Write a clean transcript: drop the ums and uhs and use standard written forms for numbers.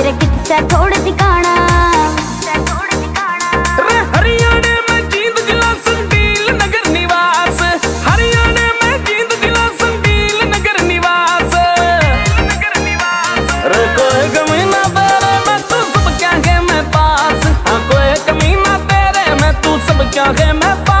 मेरे कितने थोड़े ठिकाना हरियाणा में जींद जिला संडील नगर निवास, हरियाणा में जींद जिला संडील नगर निवास। रे कोई कमी ना तेरे में तू सब क्या है मैं पास, हाँ कोई कमी ना तेरे में तू सब क्या है मैं पास।